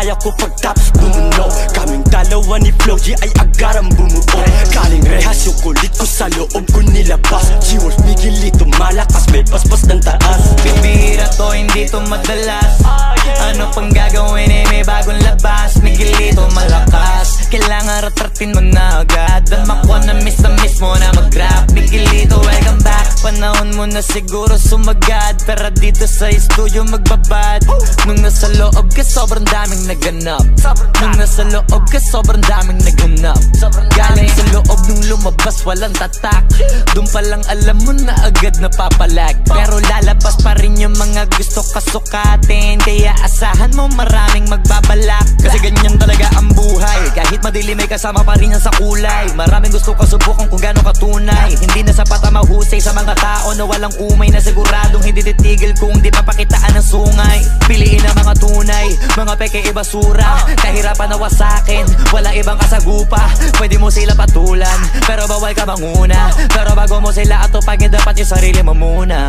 paglaya ko pagtapos bumuno. Kaming dalawa ni Flow G ay agarang bumuo. Kaling rehas yung kulit ko sa loob ko nilabas. G-Wolf Miguelito malakas, may paspas ng taas. Bibihira to, hindi to madalas. Ano pang gagawin eh, may bagong labas. Miguelito malakas, kailangan retratin mo na agad. Dama ko na miss mo na mag-rap. Miguelito welcome back, panahon mo na siguro sumagad. Pero dito sa studio magbabad. Nung nasa loob ka sobrang daming naganap. Nung nasa loob ka sobrang daming naganap. Galing sa loob nung lumabas walang tatak. Doon pa lang alam mo na agad napapalag. Pero lalabas pa rin yung mga gusto kasukatin. Kaya asahan mo maraming magbabalak. Kasi ganyan talaga ang buhay. Kahit madilim may kasama pa rin yan sa kulay. Maraming gusto kasubukan kung gaano katunay. Hindi na sapat ang mahusay sa mga tao na walang umay. Na siguradong hindi titigil kung di papakitaan ng sungay. Piliin ang mga tunay, mga peke ibasura. Kahirapan na wasakin, wala ibang kasagupa. Pwede mo sila patulan, pero bawal ka manguna. Pero bago mo sila atupagin, dapat yung sarili mo muna.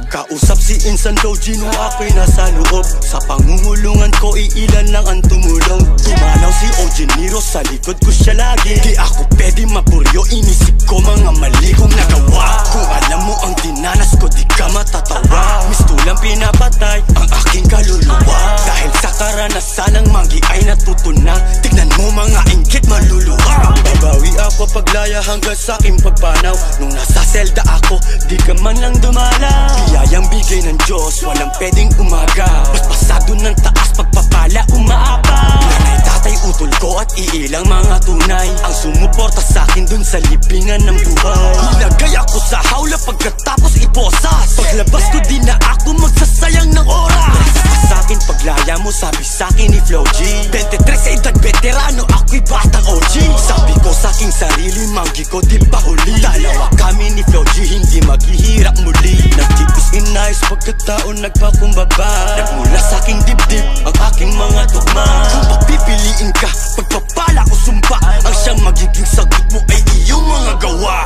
Kausap si Insan Flow G nung ako'y nasa loob. Sa pangungulungan ko, iilan lang ang tumulong. Tumanaw si OG Nero, sa likod ko siya lagi. Di ako pwede mapuryo, inisip ko mga mali kong nagawa. Kung alam mo ang dinanas ko, di ka matatawa. Mistulang pinapatay ang aking kaluluwa. Dahil sa karanasan ng manggi ay natutunan. Tignan mo mga inggit maluluwa. Babawi ako paglaya hanggang sa aking pagpanaw. Nung nasa selda ako, di ka man lang dumalaw. Biyayang bigay ng Diyos, walang pwedeng umaga. Ba't pasado ng taas, pagpapala umaaba. Nanay, tatay, utol ko at iilang mga tunay ang sumuporta sa akin dun sa libingan ng buhay. Ilagay ako sa hawla pagkatapos iposas. Paglabas ko di na ako magsasayang ng oras. Sa akin paglaya mo, sabi sa akin ni Flow G 23 sa edad veterano, ako'y batang OG. Sabi ko sa aking sarili, manggi ko di pa huli. Dalawa kami ni Flow G, hindi maghihirap muli. Nagtiis inayos pagkataon nagpakumbaba. Nagmula sa aking dibdib ang aking mga tugma. Kung papipiliin ka, pagpapala o sumpa, ang siyang magiging sagot mo ay iyong mga gawa.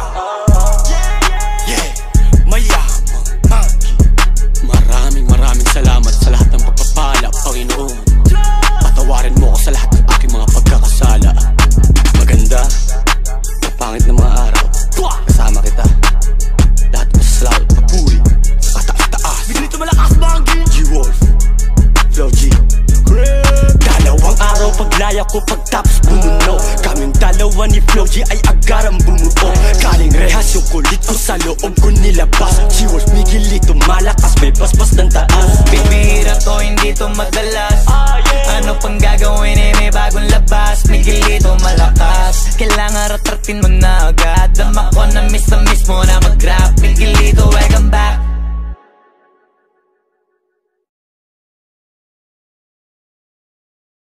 Yeah, mayamang manggi. Maraming salamat sa lahat ng pagpapala, Panginoon. Patawarin mo ako sa lahat ng aking mga pagkakasala. Maganda, mapangit na mga araw, kasama kita. Lahat mo sa salamat, papuri, sa kataas-taas. Miguelito malakas, manggi. G-Wolf, Flow G. Dalawang araw paglaya ko pagtapos bumuno. Kaming dalawa ni Flow G ay agarang bumuo. Kaling rehas yung kulit ko sa loob ko nilabas. G-Wolf Miguelito malakas, may paspas ng taas. Bibihira to, hindi to madalas. Ano pang gagawin eh, may bagong labas. Miguelito malakas, kailangan retratin mo na agad. Dama ko na miss mo na